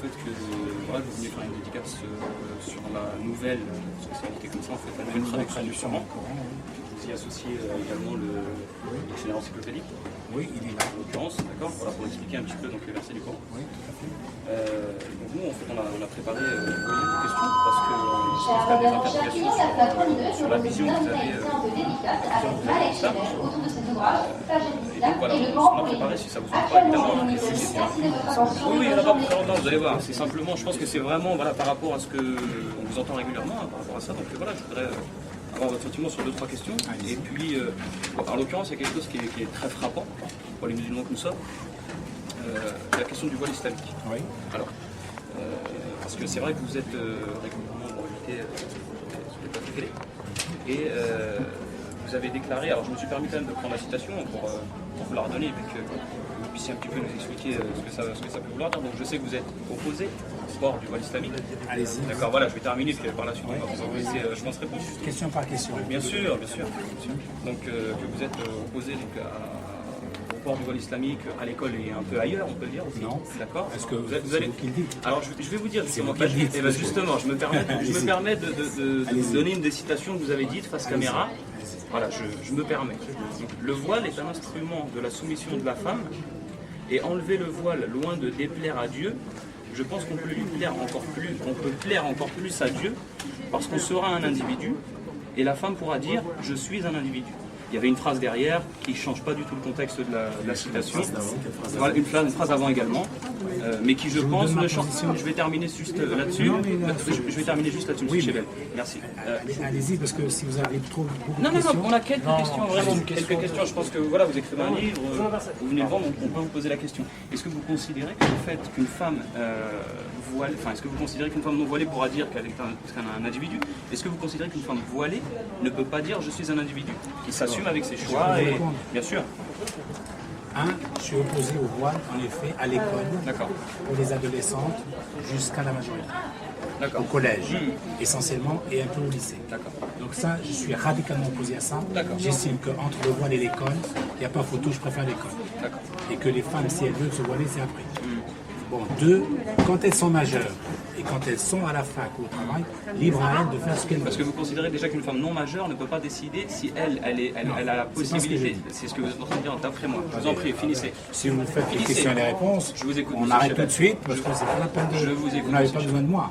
Le fait que voilà, vous venez faire une dédicace sur la nouvelle spécialité comme ça, en fait, la nouvelle traduction. Vous y associez également le dictionnaire encyclopédique. Oui, il est là. En l'occurrence, d'accord, voilà, pour expliquer un petit peu donc, les versets du Coran. Oui, tout à fait. Donc nous, en fait, on a préparé des questions parce que faire des interrogations sur la vision que vous avez et donc voilà, on a préparé, si ça vous en pas, évidemment, les sujets. Oui, il y en a pas pour très longtemps, vous allez voir. C'est simplement, je pense que c'est vraiment voilà, par rapport à ce qu'on vous entend régulièrement, hein, par rapport à ça. Donc voilà, je voudrais avoir votre sentiment sur 2-3 questions. Et puis, en l'occurrence, il y a quelque chose qui est très frappant pour les musulmans que nous sommes. La question du voile islamique. Oui. Alors, parce que c'est vrai que vous êtes régulièrement invité sur les plateaux télé. Et vous avez déclaré, alors je me suis permis quand même de prendre la citation pour vous la redonner et puis que vous puissiez un petit peu nous expliquer ce que ça peut vouloir dire. Donc je sais que vous êtes opposé au port du voile islamique. Allez-y. D'accord, voilà, je vais terminer, puis par la suite, on va vous laisser, je pense, répondre. Question par question. Bien sûr, bien sûr. Donc que vous êtes opposé donc, au port du voile islamique à l'école et un peu ailleurs, on peut le dire aussi. Non. D'accord. Est-ce que vous allez... qui le dites? Alors je vais vous dire justement, vous qui le dites. justement, je me permets de vous donner une des citations que vous avez dites face caméra. Voilà, je me permets. Le voile est un instrument de la soumission de la femme, et enlever le voile loin de déplaire à Dieu, je pense qu'on peut lui plaire encore plus, on peut plaire encore plus à Dieu, parce qu'on sera un individu, et la femme pourra dire « je suis un individu ». Il y avait une phrase derrière qui ne change pas du tout le contexte de la citation. Voilà, une phrase avant également, mais qui je pense ne change. Je vais terminer juste là-dessus. Je vais terminer juste là-dessus, M. Chebel. Merci. Allez-y, parce que si vous avez trop beaucoup de Non, questions... on a quelques questions, vraiment quelques questions. Je pense que voilà, vous écrivez un livre, vous venez le vendre, donc on peut vous poser la question. Est-ce que vous considérez que le fait qu'une femme voilée, enfin, est-ce que vous considérez qu'une femme non voilée pourra dire qu'elle est un individu? Est-ce que vous considérez qu'une femme voilée ne peut pas dire je suis un individu, qui s'assume avec ses choix et bien sûr. Je suis opposé au voile, en effet, à l'école, pour les adolescentes, jusqu'à la majorité. Au collège, essentiellement, et un peu au lycée. Donc ça, je suis radicalement opposé à ça. J'estime qu'entre le voile et l'école, il n'y a pas photo, je préfère l'école. Et que les femmes, si elles veulent se voiler, c'est après. Bon, quand elles sont majeures, et quand elles sont à la fac ou au travail, libre à elles de faire ce qu'elles veulent. Parce que vous considérez déjà qu'une femme non majeure ne peut pas décider si elle a la possibilité. C'est ce que vous êtes en train de dire d'après moi. Je vous en prie, finissez. Si vous faites les questions et les réponses, je vous écoute, on arrête tout de suite parce que c'est pas la peine de... Vous n'avez pas besoin de moi.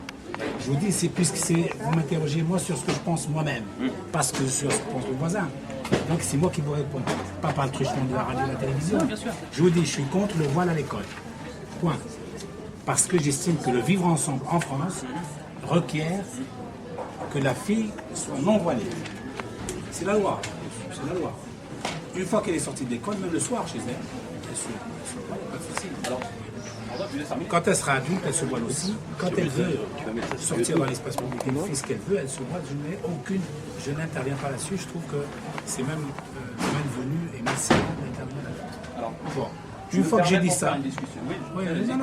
Je vous dis, c'est puisque vous m'interrogez moi sur ce que je pense moi-même, parce que sur ce que pense le voisin. Donc c'est moi qui vous réponds, pas par le truchement de la radio et de la télévision. Bien sûr. Je vous dis, je suis contre le voile à l'école. Point. Parce que j'estime que le vivre ensemble en France requiert que la fille soit non voilée. C'est la loi. C'est la loi. Une fois qu'elle est sortie de l'école, même le soir chez elle, elle se voile, pas de souci. Alors, quand elle sera adulte, elle se voile aussi. Quand elle veut sortir dans l'espace public et fait ce qu'elle veut, elle se voile. Je n'interviens pas là-dessus. Je trouve que c'est même malvenu et messiaen d'intervenir là-dessus. Alors, bon. Une fois que j'ai dit ça, d'ailleurs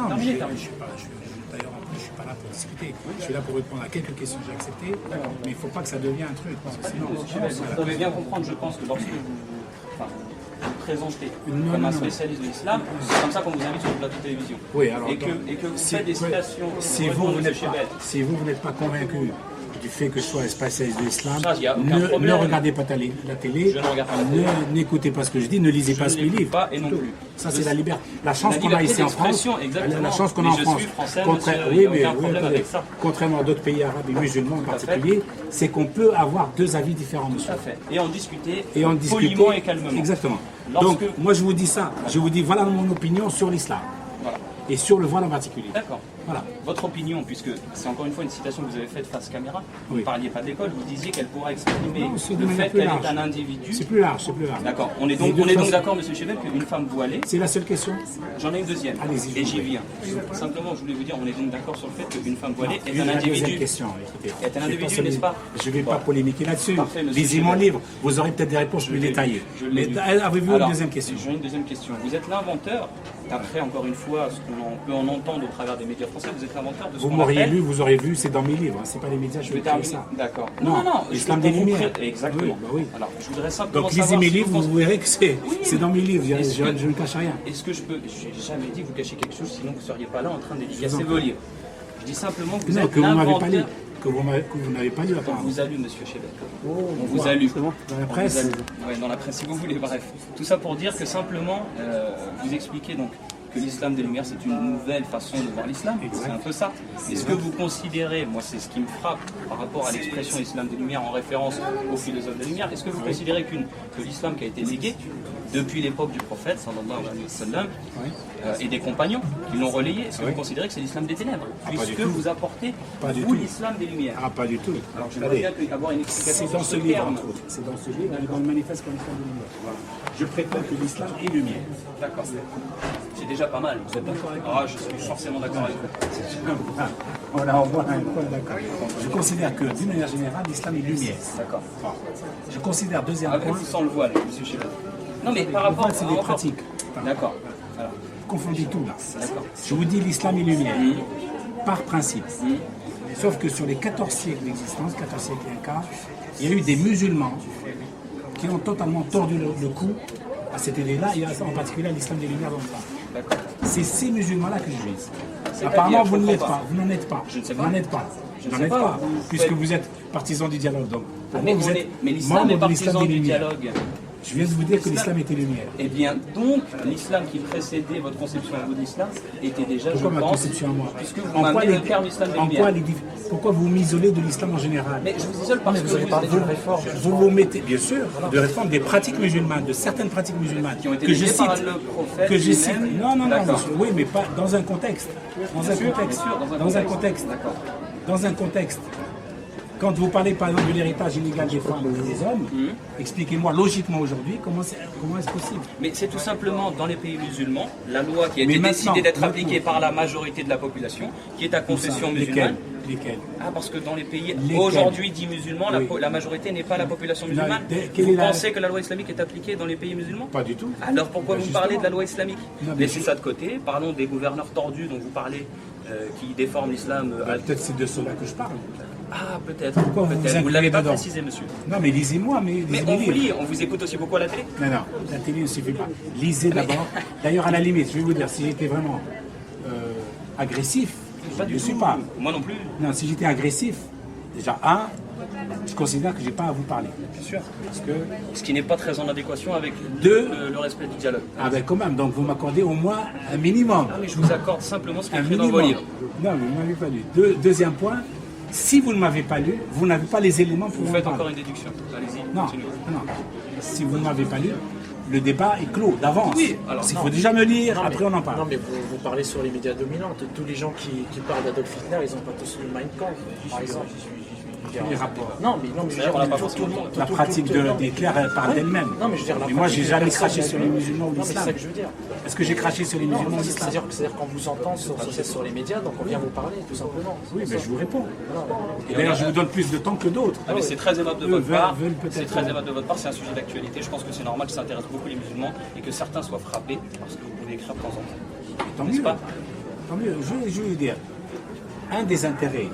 en plus je suis pas là pour discuter, je suis là pour répondre à quelques questions que j'ai acceptées, mais il ne faut pas que ça devienne un truc, parce que sinon... Vous devez bien comprendre, je pense, que lorsque vous présentez comme un spécialiste de l'islam, c'est comme ça qu'on vous invite sur le plateau de télévision. Oui, alors, et que vous faites des citations... Si vous n'êtes pas convaincu du fait que je sois spécialiste de l'islam, ne regardez pas la télé, n'écoutez pas ce que je dis, ne lisez pas ce que je livre. Pas et non plus. Ça c'est la liberté. La chance qu'on a ici en France, la chance qu'on a en France, contrairement à d'autres pays arabes et musulmans en particulier, c'est qu'on peut avoir deux avis différents dessus. Tout à fait. Et en discuter poliment et calmement. Exactement. Donc moi je vous dis ça, je vous dis voilà mon opinion sur l'islam. Et sur le voile en particulier. D'accord. Voilà. Votre opinion, puisque c'est encore une fois une citation que vous avez faite face caméra, vous ne parliez pas de l'école, vous disiez qu'elle pourra exprimer le fait qu'elle est un individu. C'est plus large, c'est plus large. D'accord. On est donc d'accord, M. Chebel, qu'une femme voilée... C'est la seule question. J'en ai une deuxième. Allez-y. Et j'y viens. Simplement, je voulais vous dire, on est donc d'accord sur le fait qu'une femme voilée est un individu. Deuxième question, écoutez. Est un individu, n'est-ce pas? Je ne vais pas polémiquer là-dessus. Parfait, lisez mon livre, vous aurez peut-être des réponses plus détaillées. Mais avez-vous une deuxième question? J'ai une deuxième question. Vous êtes l'inventeur, après encore une fois, ce qu'on peut en entendre au travers des médias français, vous êtes l'inventeur de ce Vous qu'on m'auriez appelle... lu, vous aurez vu, c'est dans mes livres, hein, c'est pas les médias, je vais terminer. ça. D'accord. Non, l'islam des Lumières. Exactement. Oui, bah oui. Alors, je voudrais simplement Donc lisez savoir mes si livres, vous verrez que c'est dans mes livres, Est-ce que- je ne cache rien. Est-ce que je peux... Je n'ai jamais dit que vous cachez quelque chose, sinon vous ne seriez pas là en train de Je dédicacer vous en vos prie. livres. Je dis simplement que vous Non, êtes que vous m'avez pas lu, l'inventeur... que vous n'avez pas lu On apparemment. vous a lu, monsieur Chebet. Oh, On vous a lu. Dans la presse. Oui, dans la presse, si vous voulez, bref. Tout ça pour dire que simplement, vous expliquez donc que l'islam des Lumières, c'est une nouvelle façon de voir l'islam. C'est un peu ça. Est-ce que vous considérez, moi c'est ce qui me frappe par rapport à l'expression islam des Lumières en référence aux philosophes des Lumières, est-ce que vous considérez que l'islam qui a été légué depuis l'époque du prophète, sallallahu alayhi wa sallam, et des compagnons qui l'ont relayé, est-ce que vous considérez que c'est l'islam des ténèbres, pas du puisque tout. vous apportez, Pas du vous, tout. l'islam des Lumières? Ah, pas du tout. Alors j'aimerais bien avoir une explication C'est dans sur ce ce livre, terme. entre autres. C'est dans ce livre, et dans le manifeste pour l'islam des Lumières. Voilà. Je prétends que l'islam est lumière. D'accord. C'est déjà pas mal. Vous êtes d'accord avec moi? Ah, je suis forcément d'accord avec vous. On voit un point d'accord. Je considère que, d'une manière générale, l'islam est lumière. D'accord. Bon. Je considère, deuxième Avec point, ou sans le voile, monsieur Chebet? Non, mais par le rapport voile, c'est des rapport- pratiques. D'accord. Alors, Vous confondez tout là. d'accord. Je vous dis l'islam est lumière, par principe. Sauf que sur les 14 siècles d'existence, 14 siècles et un quart, il y a eu des musulmans qui ont totalement tordu le cou à cette idée-là, et en particulier à l'islam des Lumières dont on parle. D'accord. C'est ces musulmans-là que je vise. C'est-à-dire, Apparemment, je vous ne comprends l'êtes pas. pas. Vous n'en êtes pas. Je ne sais Vous pas. n'en êtes pas. Je ne Vous n'en sais êtes pas. pas. Vous Puisque faites- vous êtes partisan du dialogue. Donc, pour Mais, moi, vous êtes mais l'islam est membre de l'islam partisan des du Lumières. dialogue. Je viens de vous dire que l'islam était lumière. Eh bien, donc, l'islam qui précédait votre conception à vous de l'islam était déjà, Pourquoi je ma pense, conception à moi puisque vous En quoi m'amenez les- le terme islam des en Lumières. quoi les pourquoi vous m'isolez de l'islam en général? Mais je vous isole parce que vous avez parlé d'une réforme. Vous mettez, bien sûr, de réforme des pratiques musulmanes, de certaines pratiques musulmanes, Qui ont été que je léguées cite, par le prophète que je cite. lui-même. Non, D'accord. monsieur, oui, mais pas dans un contexte. Dans un sûr, contexte. bien sûr, Dans un contexte. D'accord. Dans un contexte. Quand vous parlez par exemple de l'héritage illégal des femmes et des hommes, expliquez-moi logiquement aujourd'hui comment est-ce possible. Mais c'est tout simplement dans les pays musulmans, la loi qui a Mais été maintenant, décidée d'être maintenant. appliquée par la majorité de la population, qui est à confession Lesquels musulmane. Lesquels Ah, parce que dans les pays Lesquels aujourd'hui dits musulmans, Oui. la majorité n'est pas la population musulmane. quelle Vous est la- pensez que la loi islamique est appliquée dans les pays musulmans? Pas du tout. Alors pourquoi Ben, vous parlez justement. de la loi islamique? Non, mais Laissez ça de côté, parlons des gouverneurs tordus dont vous parlez, qui déforment l'islam. Peut-être c'est de cela que je parle. Ah, peut-être. Pourquoi vous vous Peut-être. Vous incluez l'avez pas dedans précisé, monsieur. Non, mais lisez-moi, Mais lisez on mes vous livres. lit, on vous écoute aussi beaucoup à la télé. Non, la télé ne suffit pas. Lisez d'abord. D'ailleurs, à la limite, je vais vous dire, si j'étais vraiment agressif, je ne suis pas. Moi non plus, Non, si j'étais agressif, déjà, je considère que je n'ai pas à vous parler. bien sûr. Parce que, Ce qui n'est pas très en adéquation avec Deux. le respect du dialogue. ah ben quand même, donc vous m'accordez au moins un minimum. Ah, mais je vous accorde simplement ce qui est Un écrit dans vos minimum. livres. Non, vous ne m'avez pas lu. Deuxième point, si vous ne m'avez pas lu, vous n'avez pas les éléments pour Vous en faites parler. encore une déduction. Allez-y, Non, continuez. non. Si vous ne m'avez pas lu, le débat est clos d'avance. Oui, alors, il non. faut déjà me lire, Non, après mais- on en parle. Non, mais vous parlez sur les médias dominants. Tous les gens qui parlent d'Adolf Hitler, ils n'ont pas tous lu Mein Kampf, par exemple. Les rapports. Non, mais je veux dire, on n'a pas tout- forcément tout- le temps. tout- La tout- pratique tout- d'Hitler elle parle d'elle-même. Non, mais je veux dire, la Mais moi, pratique j'ai des jamais personnes craché sur les musulmans ou Non, mais c'est l'islam. ça que je veux dire. Est-ce que j'ai craché sur les Non, musulmans ou l'islam c'est-à-dire qu'on vous entend sans cesse sur les médias, donc on vient vous parler, tout simplement. Oui, mais je vous réponds. Et d'ailleurs, je vous donne plus de temps que d'autres. Ah, mais c'est très aimable de Eux votre part. veulent peut-être- C'est très aimable de votre part. C'est un sujet d'actualité. Je pense que c'est normal que ça intéresse beaucoup les musulmans et que certains soient frappés parce que vous pouvez écrire de temps en temps. Tant N'est-ce mieux. pas? Tant mieux. Je vais vous dire, un des intérêts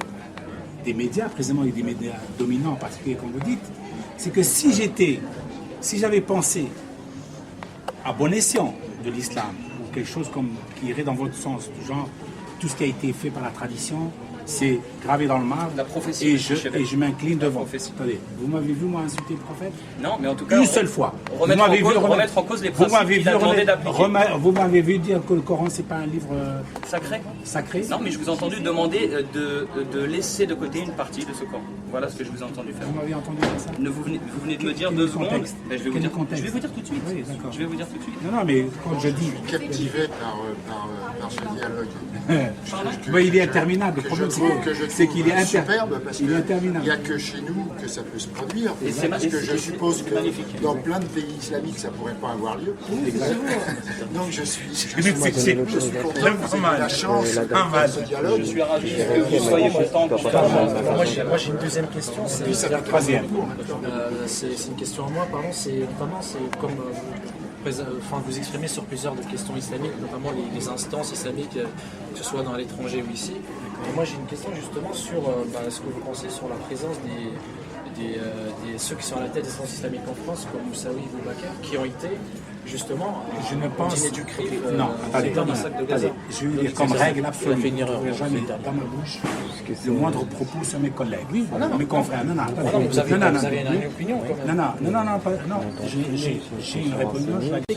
des médias, précisément et des médias dominants en particulier, comme vous dites, c'est que si j'avais pensé à bon escient de l'islam, ou quelque chose qui irait dans votre sens, du genre, tout ce qui a été fait par la tradition, c'est gravé dans le marbre, La prophétie, et monsieur Chebet. je m'incline devant. prophétie. Attendez, vous m'avez vu, moi, insulter le prophète Non, mais en tout cas, une seule fois. remettre en cause les vous principes m'avez qu'il a vu demandé remettre- d'appliquer. vous m'avez vu dire que le Coran, c'est pas un livre Sacré. sacré. Non, mais je vous ai entendu demander de laisser de côté une partie de ce corps. Voilà ce que je vous ai entendu faire. Vous m'avez entendu dire ça Vous venez de me dire Quel deux est le secondes. contexte Ben, je vais vous Quel est dire. le contexte Je vais vous dire tout de suite. Oui, d'accord. Je vais vous dire tout de suite. Non, non, mais quand je dis... captivé par ce dialogue. Oui, il est interminable, le problème c'est qu'il est superbe parce il est qu'il interminable. n'y a que chez nous que ça peut se produire. Et c'est Parce que je magnifique. suppose que Magnifique. dans plein de pays islamiques, ça ne pourrait pas avoir lieu. Donc je suis content de la chance de ce dialogue. Je suis ravi que vous soyez content. Moi j'ai une deuxième question, c'est Troisième. c'est une question à moi, pardon, c'est notamment c'est comme vous exprimez sur plusieurs de questions islamiques, notamment les instances islamiques, que ce soit dans l'étranger ou ici. Et moi j'ai une question justement sur ce que vous pensez sur la présence ceux qui sont à la tête des instances islamiques en France, comme Moussaoui ou Boubacar, qui ont été justement Je ne pense dîner du crime non, attendez, dans un sac de Gaza. je vais dire comme règle absolue, fait une erreur. je ne jamais dans ma bouche le moindre propos sur mes collègues, mes confrères. Non, non, Ah non, vous avez une opinion quand même. Non, j'ai une réponse.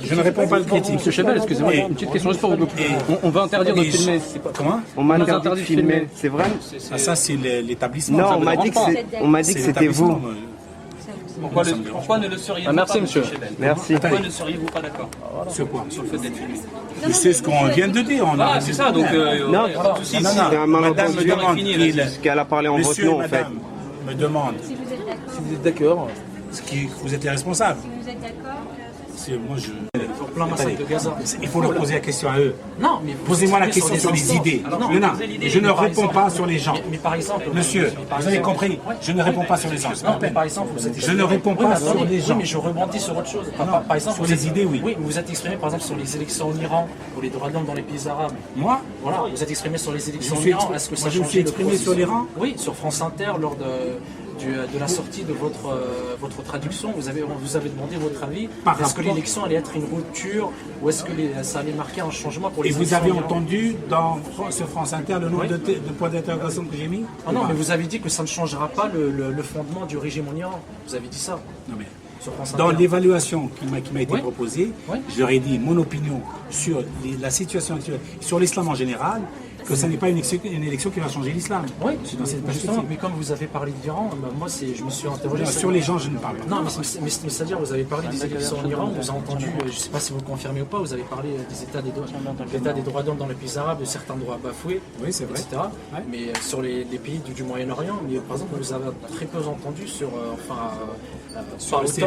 Je ne réponds pas à la critique. Monsieur Chebel, excusez-moi, une petite question juste pour vous. On va interdire de filmer. Comment? On m'a interdit de filmer. C'est vrai? Ah, ça, c'est l'établissement. Non, Ça on me m'a dérange dit que pas. c'était vous. Pourquoi ne le seriez-vous Merci, pas, monsieur. Chebel Merci. Pourquoi ne seriez-vous pas d'accord Sur quoi? sur le fait d'être filmé? C'est ce qu'on vient de dire. Voilà, c'est ça, donc Non, pas de souci. non, c'est un Madame me malentendu. demande Parce qu'elle a parlé en votre Monsieur nom, et en fait. Madame me demande Si vous êtes d'accord. Si vous êtes d'accord, ce qui vous êtes responsable. Si vous êtes d'accord. Moi, pour plein massacre de Gaza. il faut leur poser la question à eux. Non, mais vous Posez-moi la exprimez question sur les instances. idées. Alors, Non, mais je ne par réponds exemple- pas sur les gens. Mais par exemple, Monsieur, par vous avez exemple- compris, je ne réponds pas sur les gens. c'est pas Non, la mais peine. par exemple, vous êtes Je ne réponds Oui, pas mais sur attendez, les oui, gens. mais je rebondis sur autre chose. Non, Par exemple, sur vous les êtes- idées, oui. Oui, vous êtes exprimé par exemple sur les élections en Iran ou les droits de l'homme dans les pays arabes. Moi, Voilà, vous êtes exprimé sur les élections Je en suis Iran. exprimé- Est-ce que moi, ça je me change suis exprimé sur l'Iran. Oui, sur France Inter lors de la sortie de votre traduction, vous avez demandé votre avis. Par Est-ce que rapport- l'élection allait être une rupture ou est-ce que ça allait marquer un changement pour les et vous élections avez en Iran? entendu sur France Inter le nombre Oui. de points d'interrogation que j'ai mis? Ah non, mais vous avez dit que ça ne changera pas le fondement du régime en Iran. Vous avez dit ça Non, mais sur France dans Inter. l'évaluation qui m'a été Oui. proposée, Oui. je leur ai dit mon opinion sur la situation actuelle, sur l'islam en général, que ce n'est pas une élection qui va changer l'islam. Oui, C'est dans cette justement, perspective. mais comme vous avez parlé d'Iran, moi je me suis interrogé Sur les gens, je ne parle pas. Non, mais c'est-à-dire, vous avez parlé des élections en Iran, vous avez entendu, je ne sais pas si vous le confirmez ou pas, vous avez parlé des états des droits d'homme dans les pays arabes, de certains droits bafoués, Oui, c'est vrai. etc. Ouais. Mais sur les pays du Moyen-Orient, mais par exemple, vous avez très peu entendu sur, Sur le pas autant, CFC.